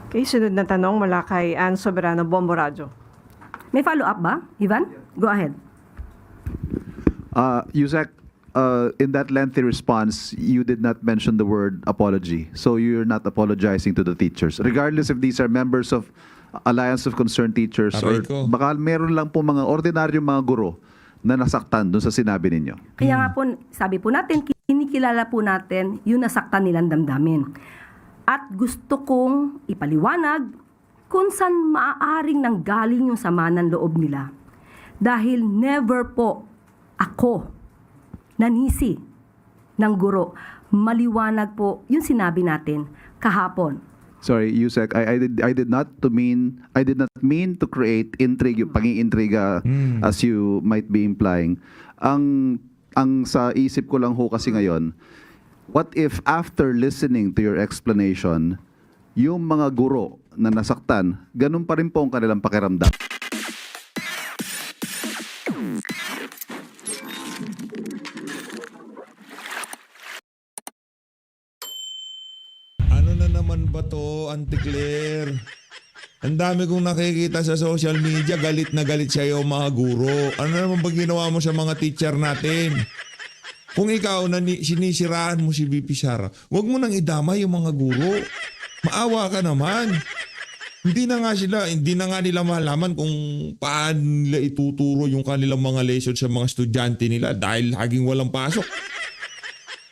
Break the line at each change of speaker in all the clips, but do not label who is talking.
Okay, sunod na tanong mula kay Ann Soberano, Bombo Radio.
May follow-up ba, Ivan? Go ahead.
Yusek, in that lengthy response, you did not mention the word apology. So you're not apologizing to the teachers. Regardless if these are members of Alliance of Concerned Teachers
Aray
or
ko.
baka meron lang po mga ordinaryong mga guro na nasaktan dun sa sinabi ninyo.
Kaya nga po, sabi po natin, kinikilala po natin yung nasaktan nilang damdamin. At gusto kong ipaliwanag kung saan maaaring nanggaling yung sama ng loob nila. Dahil never po ako nanisi ng guro. Maliwanag po yung sinabi natin kahapon.
Sorry, Yusek, I did not mean to create intrigue, pang-iintriga as you might be implying. Ang sa isip ko lang ho kasi ngayon, what if after listening to your explanation, yung mga guro na nasaktan, ganun pa rin po ang kanilang pakiramdam?
Ano na naman ba to, Auntie Claire? Ang dami kong nakikita sa social media, galit na galit sa'yo mga guro. Ano naman ba ginawa mo sa mga teacher natin? Kung ikaw sinisiraan mo si VP Sara, huwag mo nang idamay yung mga guro. Maawa ka naman. Hindi na nga nila malaman kung paano nila ituturo yung kanilang mga lesson sa mga estudyante nila dahil laging walang pasok.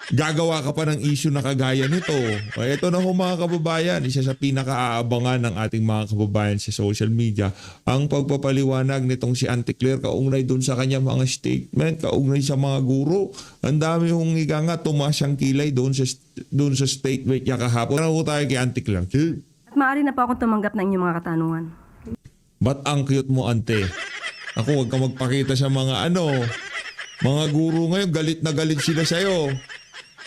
Gagawa ka pa ng issue na kagaya nito. Ito na ho mga kababayan, isa sa pinaka-aabangan ng ating mga kababayan sa social media, ang pagpapaliwanag nitong si Auntie Claire kaugnay dun sa kanya mga statement, kaugnay sa mga guro. Ang dami hong higa nga, tumaas ang kilay dun sa statement niya kahapon. Ano tayo kay Auntie Claire?
At maaari na po akong tumanggap ng inyong mga katanungan.
Ba't ang cute mo, Ante? Ako, huwag ka magpakita sa mga mga guro ngayon, galit na galit sila sa'yo.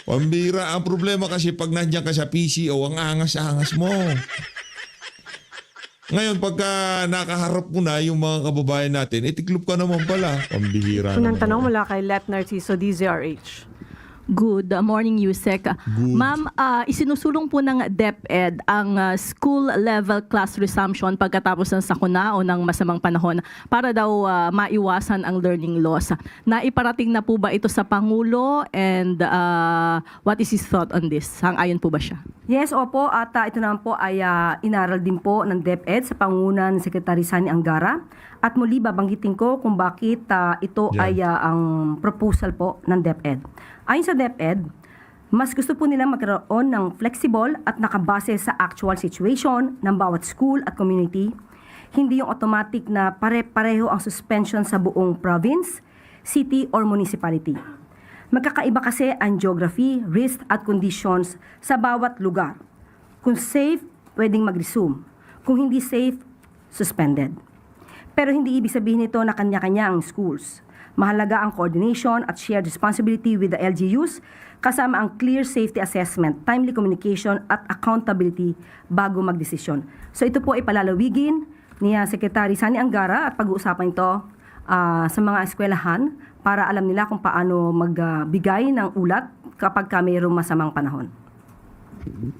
Pambira, ang problema kasi pag nandiyan ka sa PCO, ang angas-angas mo. Ngayon, pagka nakaharap mo na yung mga kababayan natin, itiklop ka naman pala. Pambihira
Unang
naman.
tanong mula kay Let Narciso, DZRH.
Good morning, Yusek. Ma'am, isinusulong po ng DepEd ang school level class resumption pagkatapos ng sakuna o ng masamang panahon para daw maiwasan ang learning loss. Naiparating na po ba ito sa Pangulo and what is his thought on this? Sang-ayon po ba siya?
Yes, opo. At ito naman po ay inaral din po ng DepEd sa pangunan ni Secretary Sani Angara. At muli babanggitin ko kung bakit ito ay ang proposal po ng DepEd. Ayon sa DepEd, mas gusto po nila magkaroon ng flexible at nakabase sa actual situation ng bawat school at community. Hindi yung automatic na pare-pareho ang suspension sa buong province, city or municipality. Magkakaiba kasi ang geography, risk at conditions sa bawat lugar. Kung safe, pwedeng mag-resume. Kung hindi safe, suspended. Pero hindi ibig sabihin nito na kanya-kanya ang schools. Mahalaga ang coordination at shared responsibility with the LGUs kasama ang clear safety assessment, timely communication at accountability bago magdesisyon. So ito po ay palalawigin ni Secretary Sani Angara at pag-uusapan ito sa mga eskwelahan para alam nila kung paano magbigay ng ulat kapag mayroong masamang panahon.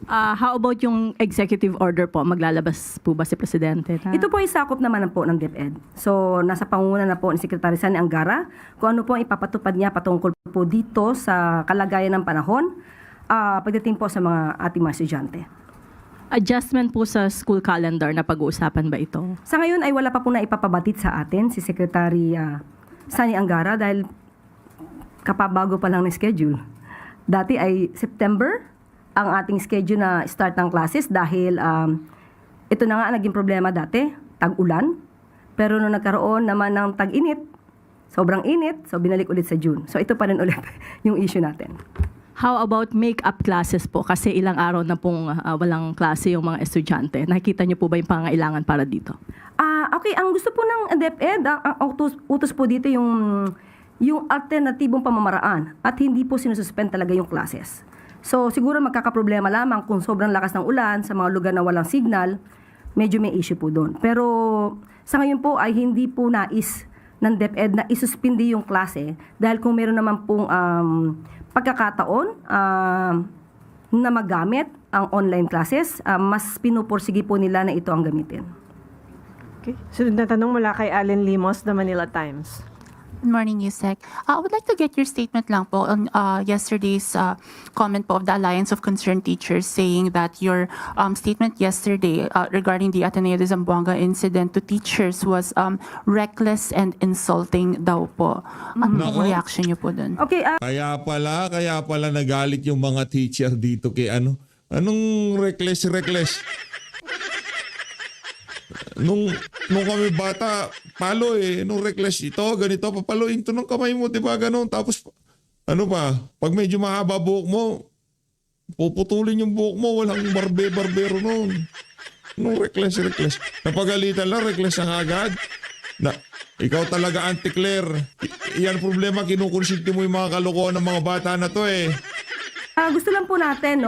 How about yung executive order po? Maglalabas po ba si Presidente?
Ito po ay sakop naman po ng DepEd. So, nasa pangunguna na po ni Secretary Sani Angara kung ano po ang ipapatupad niya patungkol po dito sa kalagayan ng panahon pagdating po sa mga ating mga estudyante.
Adjustment po sa school calendar na pag-uusapan ba ito?
Sa ngayon ay wala pa po na ipapabatid sa atin si Secretary Sani Angara dahil kapabago pa lang ng schedule. Dati ay September ang ating schedule na start ng classes dahil ito na nga naging problema dati, tag-ulan. Pero nung nagkaroon naman ng tag-init, sobrang init, so binalik ulit sa June. So ito pa rin ulit yung issue natin.
How about make-up classes po? Kasi ilang araw na pong walang klase yung mga estudyante. Nakikita niyo po ba yung pangailangan para dito?
Okay, ang gusto po ng DepEd, ang utos po dito yung alternatibong pamamaraan at hindi po sinususpend talaga yung classes. So siguro magkakaproblema lamang kung sobrang lakas ng ulan sa mga lugar na walang signal, medyo may issue po doon. Pero sa ngayon po ay hindi po nais ng DepEd na isuspindi yung klase dahil kung meron naman pong pagkakataon na magamit ang online classes, mas pinupursige po nila na ito ang gamitin.
Okay. Sunod na tanong mula kay Allen Limos, The Manila Times.
Good morning, Yusek. I would like to get your statement lang po on yesterday's comment po of the Alliance of Concerned Teachers saying that your statement yesterday regarding the Ateneo de Zamboanga incident to teachers was reckless and insulting daw po. Ano
Nako.
reaction niyo po dun?
Okay,
Kaya pala nagalit yung mga teacher dito kay ano. Anong reckless? Nung kami bata, palo nung reckless ito, ganito, papaluin to ng kamay mo, di ba, ganun. Tapos, ano pa, pag medyo mahaba buhok mo, puputulin yung buhok mo, walang barbero noon. Nung reckless. Napagalitan lang, reckless ang agad. Ikaw talaga, Auntie Claire. Yan problema, kinukonsinti mo yung mga kalokohan ng mga bata na to
gusto lang po natin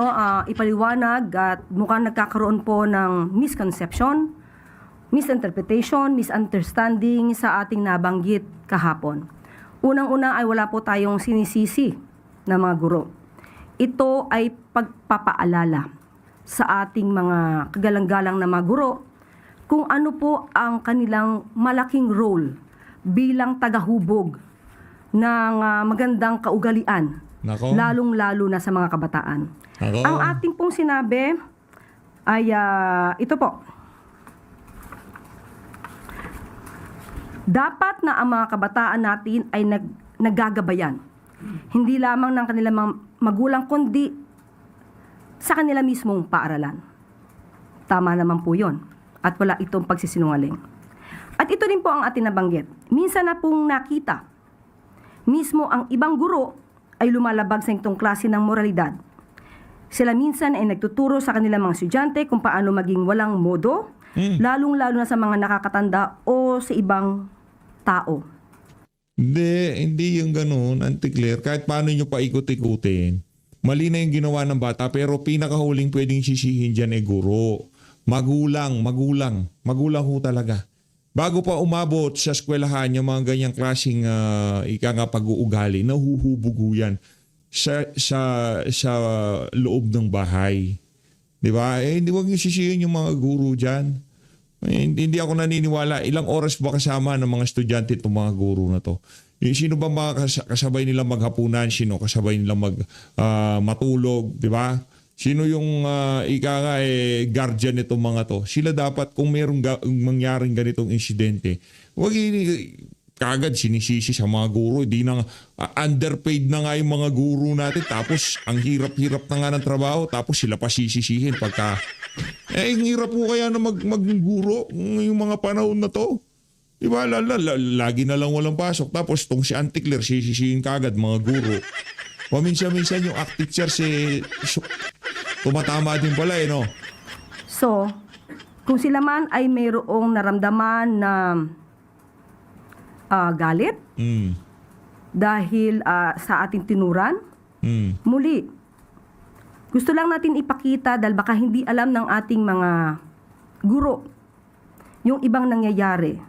ipaliwanag at mukhang nagkakaroon po ng misconception, misinterpretation, misunderstanding sa ating nabanggit kahapon. Unang-una ay wala po tayong sinisisi na mga guro. Ito ay pagpapaalala sa ating mga kagalang-galang na mga guro kung ano po ang kanilang malaking role bilang tagahubog ng magandang kaugalian,
Nako.
lalong-lalo na sa mga kabataan.
Nako.
Ang ating pong sinabi ay ito po. Dapat na ang mga kabataan natin ay naggagabayan. Hindi lamang ng kanilang mga magulang, kundi sa kanila mismong paaralan. Tama naman po yun. At wala itong pagsisinungaling. At ito rin po ang ating nabanggit. Minsan na pong nakita, mismo ang ibang guro ay lumalabag sa itong klase ng moralidad. Sila minsan ay nagtuturo sa kanilang mga estudyante kung paano maging walang modo, lalong-lalo na sa mga nakakatanda o sa ibang tao.
Hindi yung ganun, Auntie Claire. Kahit paano nyo paikot-ikutin. Mali na yung ginawa ng bata, pero pinakahuling pwedeng sisihin dyan guro. Magulang ho talaga. Bago pa umabot sa eskwelahan yung mga ganyang klaseng pag-uugali, nahuhubog ho yan sa loob ng bahay. Di ba? Hindi wag nyo sisihin yung mga guro dyan. Hindi ako naniniwala. Ilang oras ba kasama ng mga estudyante itong mga guro na to? Sino ba mga kasabay nila maghapunan? Sino kasabay nila matulog? Di ba? Sino yung guardian nitong mga to? Sila dapat kung mayroong mangyaring ganitong insidente, huwag kagad sinisisi sa mga guro. Di na underpaid na nga yung mga guro natin. Tapos ang hirap-hirap na nga ng trabaho. Tapos sila pa sisisihin pagka... ang hirap po kaya na magguro yung mga panahon na to. Diba? Lagi na lang walang pasok. Tapos tong si Auntie Claire, sisisihin kagad mga guro. Paminsan-minsan yung act teacher tumatama din pala no?
So, kung sila man ay mayroong naramdaman na galit dahil sa ating tinuran, muli, gusto lang natin ipakita dahil baka hindi alam ng ating mga guro yung ibang nangyayari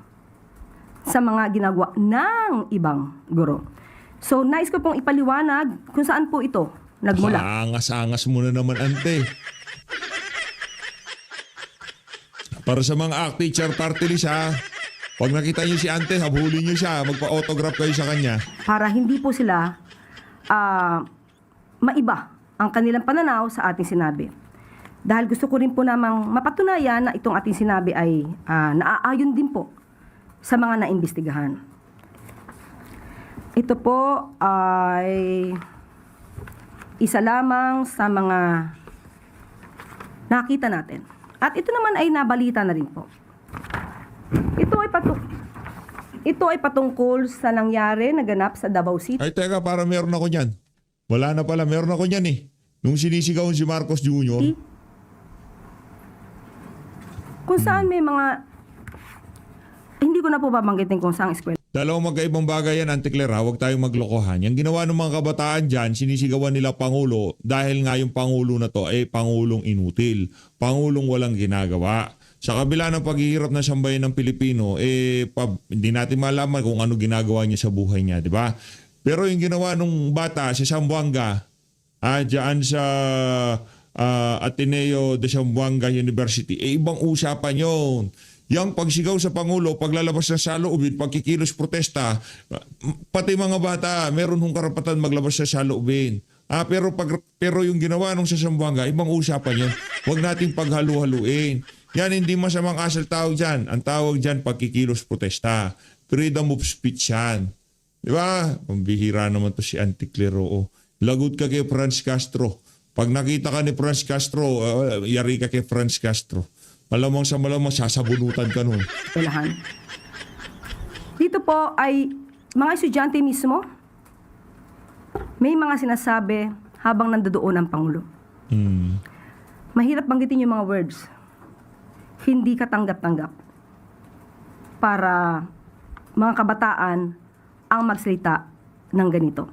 sa mga ginagawa ng ibang guro. So, nais ko pong ipaliwanag kung saan po ito nagmula.
Angas-angas mo na naman, ante. Para sa mga act teacher party list pag nakita niyo si ante, habulin niyo siya, magpa-autograph kayo sa kanya.
Para hindi po sila maiba ang kanilang pananaw sa ating sinabi. Dahil gusto ko rin po namang mapatunayan na itong ating sinabi ay naaayon din po sa mga naimbestigahan. Ito po ay isa lamang sa mga nakita natin. At ito naman ay nabalita na rin po. Ito ay patungkol sa nangyari naganap sa Davao City.
Ay, teka, para meron ako niyan. Wala na pala, meron ako niyan Nung sinisigawan si Marcos Jr.
Kung saan may mga, hindi ko na po babanggitin kung saan eskwela.
Dalawang magkaibang bagay yan, Auntie Claire, huwag tayong maglokohan. Yung ginawa ng mga kabataan dyan, sinisigawan nila Pangulo dahil nga yung Pangulo na to ay Pangulong inutil. Pangulong walang ginagawa. Sa kabila ng paghihirap na sambayan ng Pilipino, hindi natin malaman kung ano ginagawa niya sa buhay niya, di ba? Pero yung ginawa ng bata sa Zamboanga, dyan sa Ateneo de Zamboanga University. Ibang usapan yon. Yang pagsigaw sa Pangulo, paglalabas ng saloobin, pagkikilos protesta, pati mga bata, meron hong karapatan maglabas sa saloobin. Pero yung ginawa nung sa Zamboanga, ibang usapan yun. Huwag nating paghalu-haluin. Yan, hindi masamang asal tawag dyan. Ang tawag dyan, pagkikilos protesta. Freedom of speech yan. Di ba? Pambihira naman to si Anticlero. Oh. Lagot ka kay Franz Castro. Pag nakita ka ni Franz Castro, yari ka kay Franz Castro. Malamang sa malamang, sasabunutan ka nun.
Eskwelahan. Dito po ay mga estudyante mismo, may mga sinasabi habang nandoon ang Pangulo. Mahirap banggitin yung mga words. Hindi katanggap-tanggap para mga kabataan ang magsalita ng ganito.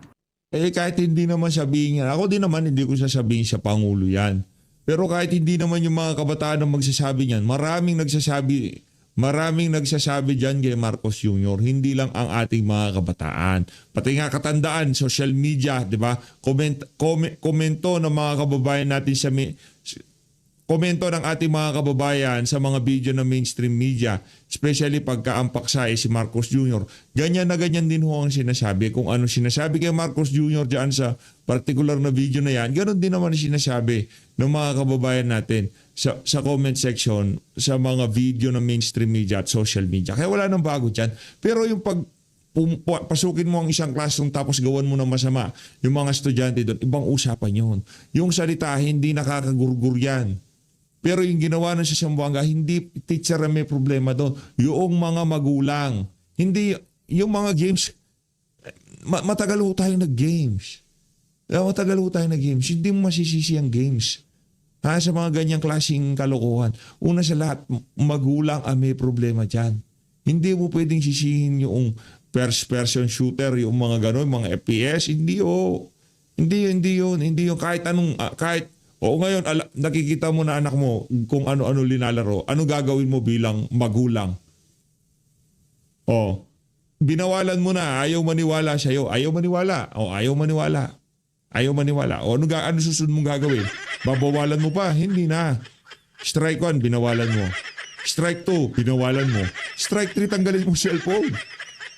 Kahit hindi naman sabihin yan. Ako din naman, hindi ko sasabihin sa Pangulo yan. Pero kahit hindi naman yung mga kabataan ang magsasabi niyan, maraming nagsasabi dyan kay Marcos Jr., hindi lang ang ating mga kabataan. Pati nga katandaan, social media, di ba? Komento ng mga kababayan natin komento ng ating mga kababayan sa mga video ng mainstream media, especially pagka ang paksa si Marcos Jr. Ganyan na ganyan din ho ang sinasabi. Kung ano sinasabi kay Marcos Jr. dyan sa particular na video na yan, ganoon din naman sinasabi ng mga kababayan natin sa comment section sa mga video ng mainstream media at social media. Kaya wala nang bago dyan. Pero yung pasukin mo ang isang classroom tapos gawan mo ng masama yung mga estudyante doon, ibang usapan yun. Yung salita, hindi nakakagurgur yan. Pero yung ginawa ng sa Zamboanga, hindi teacher ang may problema doon. Yung mga magulang. Hindi, yung mga games, matagal ho tayo nag-games. Matagal ho tayo nag-games. Hindi mo masisisi ang games. Sa mga ganyang klaseng kalokohan. Una sa lahat, magulang ang may problema dyan. Hindi mo pwedeng sisihin yung first-person shooter, yung mga gano'n, mga FPS. Hindi yun. Hindi yun. Oo, ngayon, nakikita mo na anak mo kung ano-ano linalaro. Ano gagawin mo bilang magulang? Binawalan mo na. Ayaw maniwala sa'yo. Ayaw maniwala. O ano susunod mong gagawin? Babawalan mo pa? Hindi na. Strike 1, binawalan mo. Strike 2, binawalan mo. Strike 3, tanggalin mo cellphone.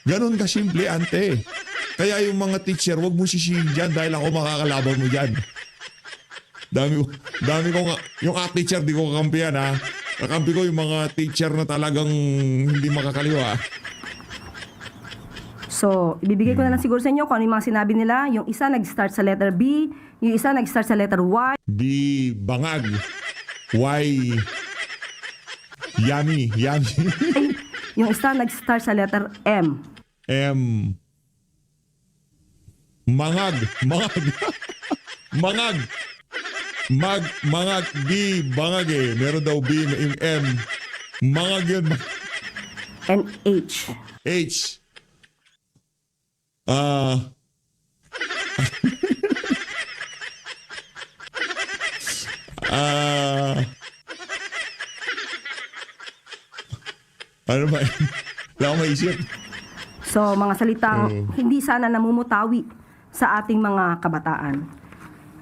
Ganon kasimple, ante. Kaya yung mga teacher, wag mo sisihin dyan dahil ako makakalaban mo dyan. Dami ko nga, yung teacher di ko kakampihan ha. Kakampi ko yung mga teacher na talagang hindi makakaliwa.
So, ibibigay ko na lang siguro sa inyo kung ano yung mga sinabi nila. Yung isa nag-start sa letter B, yung isa nag-start sa letter Y.
B, bangag. Y, yummy.
Yung isa nag-start sa letter M.
M, mangag. Mangag, B, bangag eh. Meron daw B, yung M. Mangag yun.
And H.
H. Ano ba? Wala akong maisip.
So, mga salitang hindi sana namumutawi sa ating mga kabataan.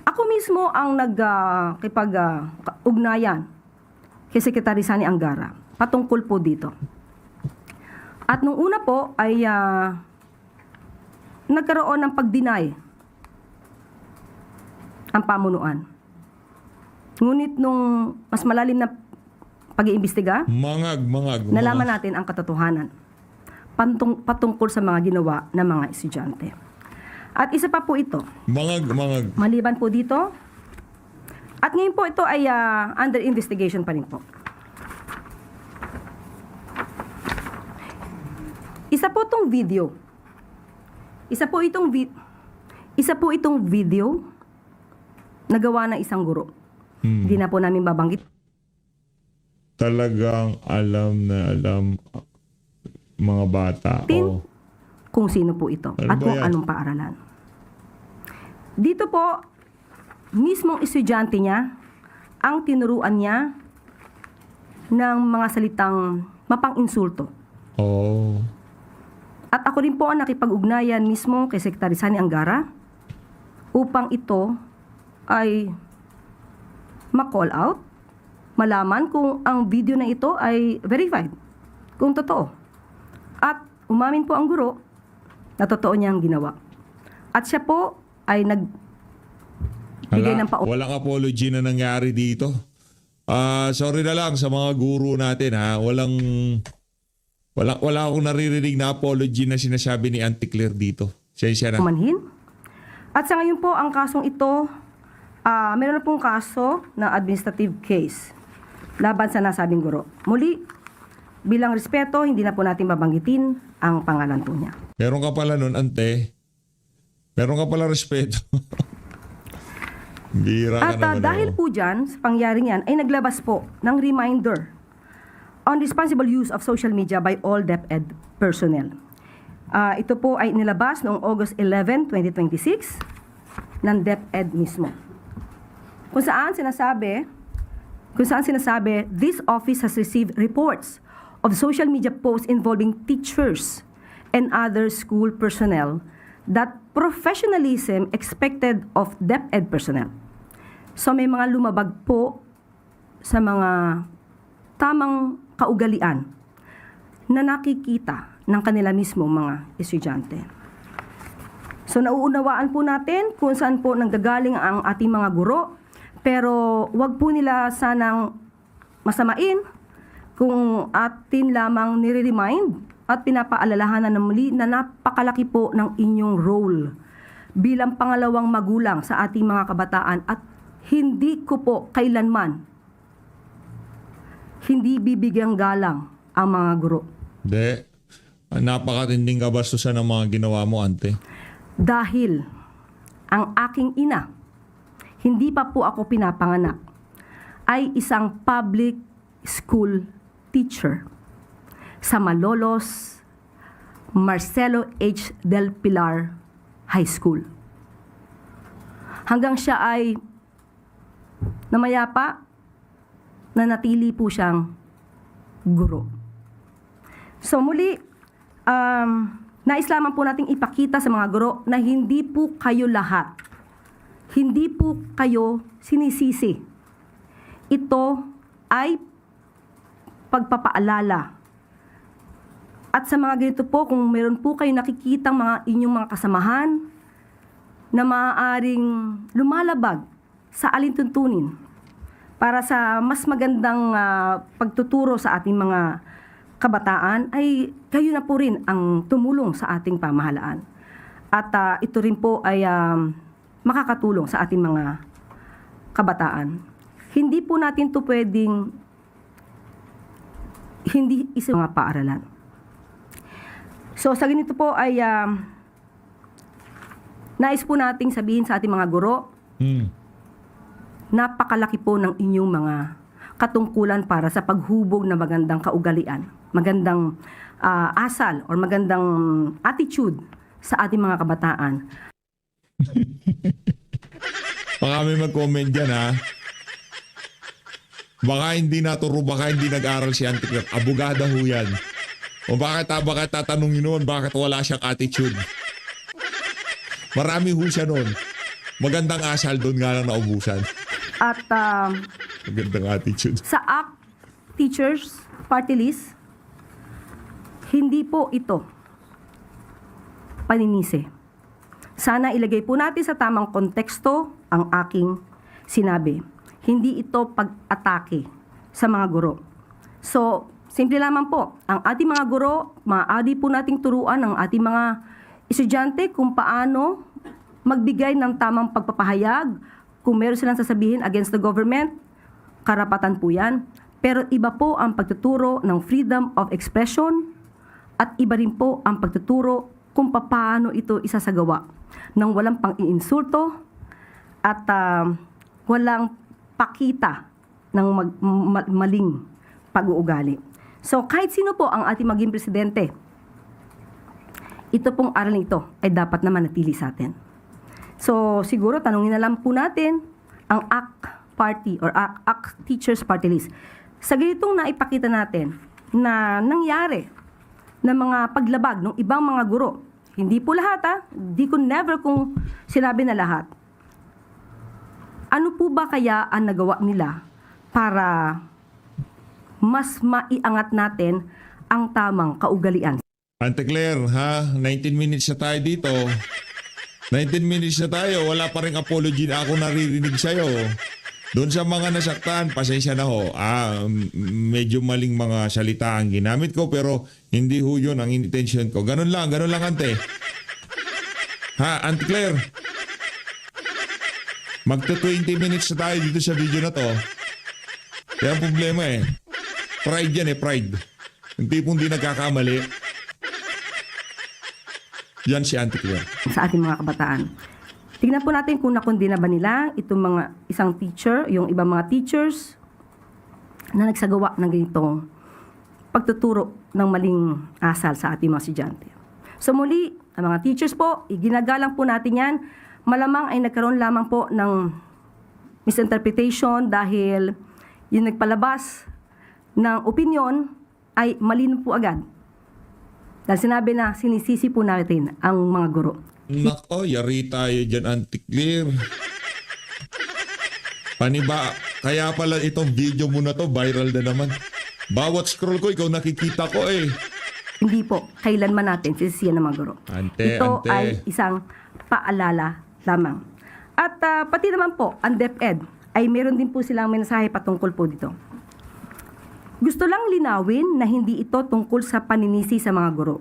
Ako mismo ang ugnayan kay Secretary Sani Angara patungkol po dito. At nung una po ay nagkaroon ng pag-deny ang pamunuan. Ngunit nung mas malalim na pag-iimbestiga,
Mangag.
nalaman natin ang katotohanan patungkol sa mga ginawa ng mga estudyante. At isa pa po ito.
Mangag.
Maliban po dito. At ngayon po ito ay under investigation pa rin po. Isa po itong video. Isa po itong video na gawa ng isang guro. Hindi na po namin babanggit.
Talagang alam mga bata.
Kung sino po ito
Ano
at
ba
kung
yan?
anong paaralan. Dito po, mismong estudyante niya ang tinuruan niya ng mga salitang mapang-insulto. At ako rin po ang nakipag-ugnayan mismo kay Secretary Sani Angara upang ito ay ma-call out, malaman kung ang video na ito ay verified, kung totoo. At umamin po ang guro na totoo niyang ginawa. At siya po ay nagbigay ng
Walang apology na nangyari dito. Sorry na lang sa mga guro natin ha. Wala akong naririnig na apology na sinasabi ni Auntie Claire dito. Sensya na.
Umanhin. At sa ngayon po, ang kasong ito, meron na pong kaso na administrative case laban sa nasabing guro. Muli, bilang respeto, hindi na po natin babanggitin ang pangalan po niya.
Meron ka pala nun, Ante. Meron ka pala respeto. Bira ka
At
naman.
dahil po dyan, sa pangyaring yan, ay naglabas po ng reminder on responsible use of social media by all DepEd personnel. Ito po ay nilabas noong August 11, 2026 ng DepEd mismo. Kung saan sinasabi, this office has received reports of social media posts involving teachers and other school personnel that professionalism expected of DepEd personnel. So may mga lumabag po sa mga tamang kaugalian na nakikita ng kanila mismo mga estudyante. So nauunawaan po natin kung saan po nanggagaling ang ating mga guro, pero wag po nila sanang masamain kung atin lamang nire-remind at pinapaalalahanan na muli na napakalaki po ng inyong role bilang pangalawang magulang sa ating mga kabataan at hindi ko po kailanman hindi bibigyang galang ang mga guro.
Hindi. Napakatinding kabastusan ng mga ginawa mo, Ante.
Dahil ang aking ina, hindi pa po ako pinapanganak, ay isang public school teacher sa Malolos Marcelo H. Del Pilar High School. Hanggang siya ay namayapa, nanatili po siyang guro. So muli, nais lamang po nating ipakita sa mga guro na hindi po kayo lahat, hindi po kayo sinisisi. Ito ay pagpapaalala. At sa mga ganito po, kung meron po kayo nakikitang mga inyong mga kasamahan na maaaring lumalabag sa alintuntunin para sa mas magandang pagtuturo sa ating mga kabataan, ay kayo na po rin ang tumulong sa ating pamahalaan. At ito rin po ay makakatulong sa ating mga kabataan. Hindi po natin to pwedeng hindi isa mga paaralan. So sa ganito po ay nais po nating sabihin sa ating mga guro, napakalaki po ng inyong mga katungkulan para sa paghubog na magandang kaugalian, magandang asal or magandang attitude sa ating mga kabataan.
Baka may mag-comment dyan, ha? Baka hindi naturo, baka hindi nag-aral si Auntie Claire. Abogada ho yan. O bakit tatanungin noon, bakit wala siyang attitude? Marami ho siya noon. Magandang asal doon nga lang naubusan.
At
Magandang attitude.
sa ACT Teachers Party List, hindi po ito paninisi. Sana ilagay po natin sa tamang konteksto ang aking sinabi. Hindi ito pag-atake sa mga guro. So, simple lamang po, ang ating mga guro, maaari po nating turuan ang ating mga estudyante kung paano magbigay ng tamang pagpapahayag. Kung meron silang sasabihin against the government, karapatan po yan. Pero iba po ang pagtuturo ng freedom of expression at iba rin po ang pagtuturo kung paano ito isasagawa nang walang pang-iinsulto at walang pakita ng maling pag-uugali. So kahit sino po ang ating maging presidente, ito pong aral nito ay dapat na manatili sa atin. So siguro tanungin na lang po natin ang ACT Party or ACT Teachers Party List. Sa ganitong naipakita natin na nangyari na mga paglabag ng ibang mga guro, hindi po lahat, hindi ko never kung sinabi na lahat. Ano po ba kaya ang nagawa nila para mas maiangat natin ang tamang kaugalian?
Ante Claire, ha? 19 minutes na tayo dito. 19 minutes na tayo, wala pa rin apology na ako naririnig sa'yo. Doon sa mga nasaktan, pasensya na ho. Medyo maling mga salita ang ginamit ko pero hindi ho yun ang intention ko. Ganun lang ante. Ha, Ante Claire? Magto 20 minutes na tayo dito sa video na to. Kaya ang problema pride yan pride. Yung tipong di nagkakamali. Yan si Ante Claire.
Sa ating mga kabataan. Tignan po natin kung nakundi na ba nila itong mga isang teacher, yung ibang mga teachers na nagsagawa ng ganitong pagtuturo ng maling asal sa ating mga estudyante. So muli, ang mga teachers po, iginagalang po natin yan. Malamang ay nagkaroon lamang po ng misinterpretation dahil yung nagpalabas ng opinion ay malino po agad. Dahil sinabi na sinisisi po natin ang mga guro.
Nako, yari tayo dyan, Ante Claire. Kaya pala itong video mo na to, viral na naman. Bawat scroll ko, ikaw nakikita ko
Hindi po, kailanman natin sisisiyan ng mga guro. Ito
Ante.
ay isang paalala lamang. At pati naman po, ang DepEd ay meron din po silang mensahe patungkol po dito. Gusto lang linawin na hindi ito tungkol sa paninisi sa mga guro.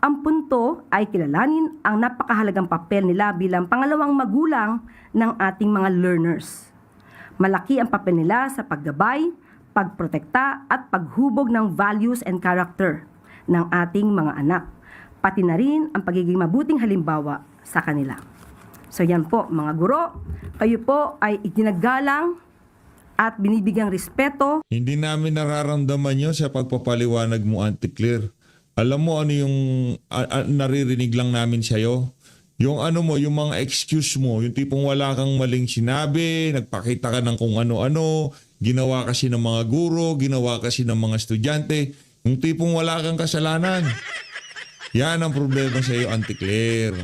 Ang punto ay kilalanin ang napakahalagang papel nila bilang pangalawang magulang ng ating mga learners. Malaki ang papel nila sa paggabay, pagprotekta at paghubog ng values and character ng ating mga anak, pati na rin ang pagiging mabuting halimbawa sa kanila. So yan po mga guro, kayo po ay iginagalang at binibigyang respeto.
Hindi namin nararamdaman yun sa pagpapaliwanag mo, Ante Claire. Alam mo ano yung naririnig lang namin sa'yo? Yung ano mo, yung mga excuse mo, yung tipong wala kang maling sinabi, nagpakita ka ng kung ano-ano, ginawa kasi ng mga guro, ginawa kasi ng mga estudyante, yung tipong wala kang kasalanan. Yan ang problema sa'yo, Ante Claire.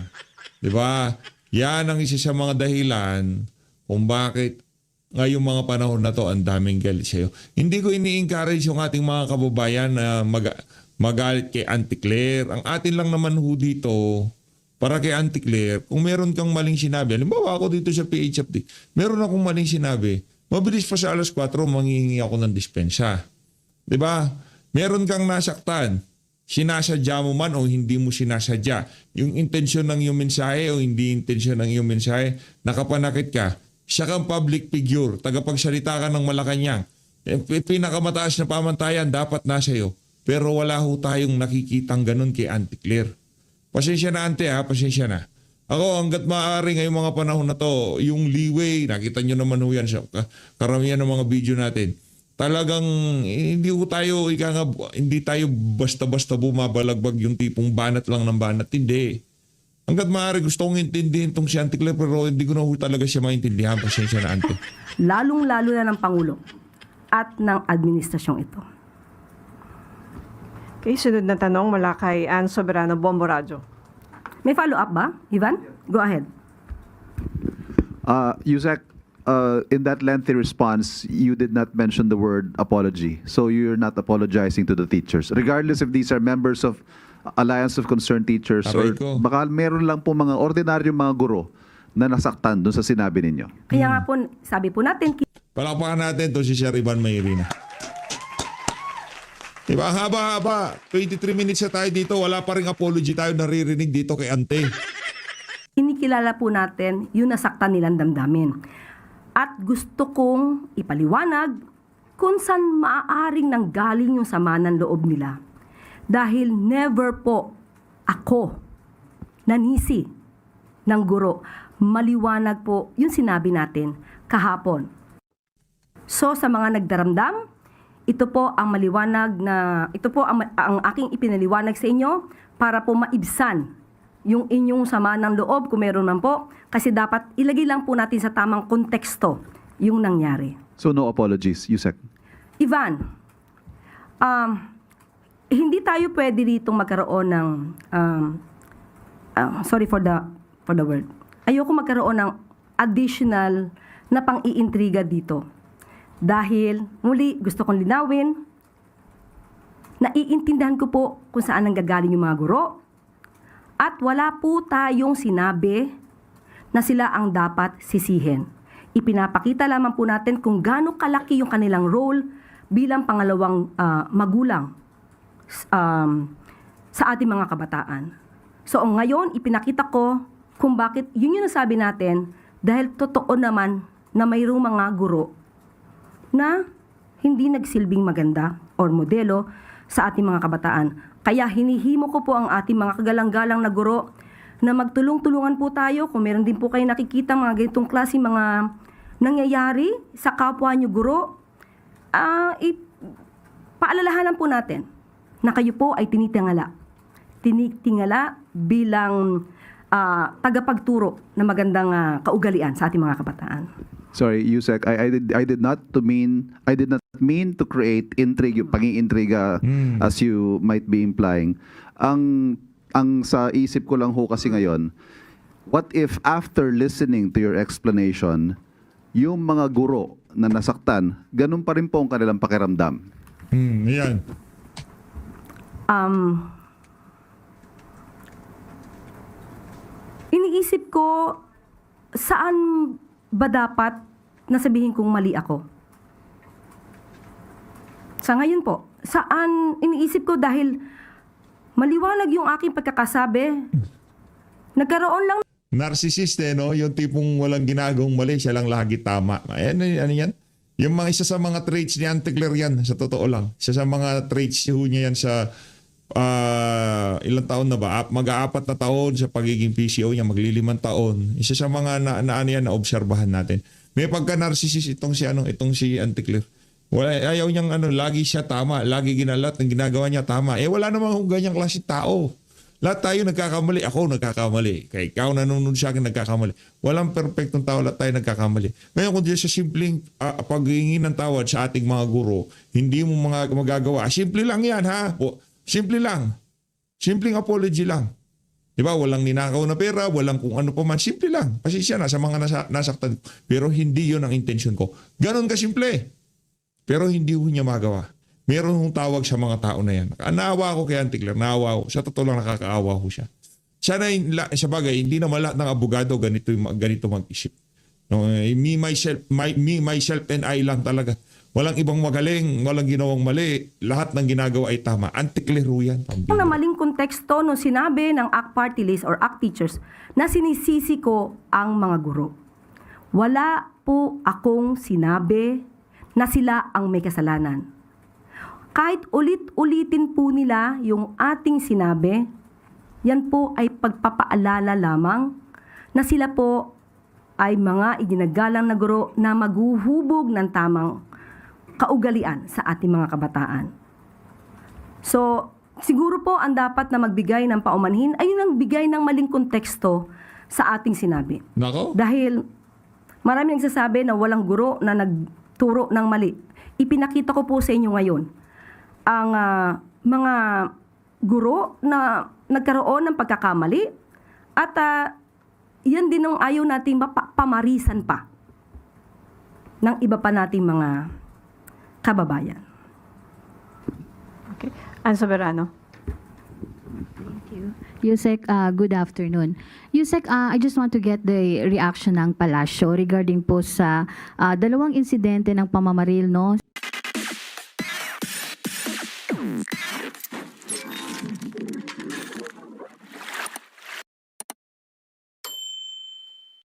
Diba? Yan ang isa sa mga dahilan kung bakit ngayong mga panahon na to ang daming galit sa'yo. Hindi ko ini-encourage yung ating mga kababayan na magalit kay Ante Claire. Ang atin lang naman ho dito, para kay Ante Claire, kung meron kang maling sinabi, halimbawa ako dito sa PHFD, meron akong maling sinabi, mabilis pa sa alas 4, manghihingi ako ng dispensa. Diba? Meron kang nasaktan, sinasadya mo man o hindi mo sinasadya. Yung intensyon ng iyong mensahe o hindi intensyon ng iyong mensahe, nakapanakit ka, siya kang public figure, tagapagsalita ka ng Malacanang. Pinakamataas na pamantayan dapat nasa iyo. Pero wala ho tayong nakikitang ganun kay Ante Claire. Pasensya na Ante pasensya na. Ako hanggat maaari ngayong mga panahon na to, yung leeway, nakita nyo naman ho yan sa karamihan ng mga video natin. Talagang hindi tayo basta-basta bumabalagbag yung tipong banat lang ng banat. Hindi. Hanggat maaari gusto kong intindihin itong si Ante Claire pero hindi ko na talaga siya maintindihan. Pasensya na Ante.
Lalong-lalo na ng Pangulo at ng administrasyong ito.
Okay, sunod na tanong mula kay Ann Soberano, Bombo Radyo.
May follow-up ba, Ivan? Go ahead.
Yusek, in that lengthy response, you did not mention the word apology. So you're not apologizing to the teachers. Regardless if these are members of Alliance of Concerned Teachers or
Aray ko.
baka meron lang po mga ordinaryong mga guro na nasaktan doon sa sinabi ninyo.
Kaya nga po, sabi po natin,
Palakpakan natin to si Sir Ivan Mayrina. Diba? Haba-haba. 23 minutes na tayo dito. Wala pa rin apology tayo naririnig dito kay Ante.
kinikilala po natin yung nasaktan nilang damdamin. At gusto kong ipaliwanag kung saan maaaring nanggaling yung sama ng loob nila. Dahil never po ako nanisi ng guro. Maliwanag po yung sinabi natin kahapon. So sa mga nagdaramdam, ito po ang maliwanag na, ito po ang aking ipinaliwanag sa inyo para po maibsan yung inyong sama ng loob kung meron man po. Kasi dapat ilagay lang po natin sa tamang konteksto yung nangyari.
So no apologies, Yusek.
Ivan, hindi tayo pwede dito magkaroon ng, sorry for the word. Ayoko magkaroon ng additional na pang-iintriga dito. Dahil, muli, gusto kong linawin, naiintindihan ko po kung saan nanggagaling yung mga guro at wala po tayong sinabi na sila ang dapat sisihin. Ipinapakita lamang po natin kung gaano kalaki yung kanilang role bilang pangalawang magulang sa ating mga kabataan. So ngayon, ipinakita ko kung bakit yun yung nasabi natin dahil totoo naman na mayroong mga guro na hindi nagsilbing maganda or modelo sa ating mga kabataan. Kaya hinihimo ko po ang ating mga kagalang-galang na guro na magtulong-tulungan po tayo kung meron din po kayo nakikita mga ganitong klase mga nangyayari sa kapwa nyo guro. Paalalahanan po natin na kayo po ay tinitingala bilang tagapagturo ng magandang kaugalian sa ating mga kabataan.
Sorry, Yusek, I did not mean to create intrigue, pang-iintriga as you might be implying. Ang sa isip ko lang ho kasi ngayon, what if after listening to your explanation, yung mga guro na nasaktan, ganun pa rin po ang kanilang pakiramdam?
Yan.
Iniisip ko, saan ba dapat nasabihin kong mali ako? Sa ngayon po, saan iniisip ko dahil maliwanag yung aking pagkakasabi, nagkaroon lang
Narcissist no? Yung tipong walang ginagawang mali, siya lang lagi tama. Ano yan? Yung mga isa sa mga traits ni Auntie Claire yan, sa totoo lang. Isa sa mga traits niya yan sa ilang taon na ba? Mag-aapat na taon sa pagiging PCO niya, maglilimang taon. Isa sa mga ano yan na obserbahan natin. May pagka-narcissist itong si Auntie Claire. Ayaw niyang lagi siya tama, lagi ginalat ng ginagawa niya tama. Wala namang ganyang klase tao. Lahat tayo nagkakamali. Ako nagkakamali. Kaya ikaw nanonood sa akin nagkakamali. Walang perfectong tao. Lahat tayo nagkakamali. Ngayon kung sa simpleng paghingi ng tawad sa ating mga guro, hindi mo magagawa. Simple lang yan ha. Simple lang. Simpleng apology lang. Diba? Walang ninakaw na pera, walang kung ano pa man. Simple lang. Pasensya na sa mga nasaktan. Pero hindi yun ang intention ko. Ganon kasimple. Pero hindi ho niya magawa. Meron hong tawag sa mga tao na yan. Naawa ko kay Auntie Claire. Naawa ko. Sa totoo lang nakakaawa ko siya. Sana sa bagay, hindi naman lahat ng abogado ganito mag-isip. No, me, myself, and I lang talaga. Walang ibang magaling, walang ginawang mali. Lahat ng ginagawa ay tama. Auntie Claire ho yan.
na maling konteksto nung sinabi ng ACT Party List or ACT Teachers na sinisisi ko ang mga guro. Wala po akong sinabi na sila ang may kasalanan. Kahit ulit-ulitin po nila yung ating sinabi, yan po ay pagpapaalala lamang na sila po ay mga iginagalang na guro na maghuhubog ng tamang kaugalian sa ating mga kabataan. So, siguro po ang dapat na magbigay ng paumanhin ay yung bigay ng maling konteksto sa ating sinabi.
Nako?
Dahil marami nagsasabi na walang guro na nagturo ng mali. Ipinakita ko po sa inyo ngayon ang mga guro na nagkaroon ng pagkakamali at yan din ang ayaw nating pamarisan pa ng iba pa nating mga kababayan.
Okay. Ann Soberano.
Yusek, good afternoon. Yusek, I just want to get the reaction ng Palasyo regarding po sa dalawang insidente ng pamamaril, no?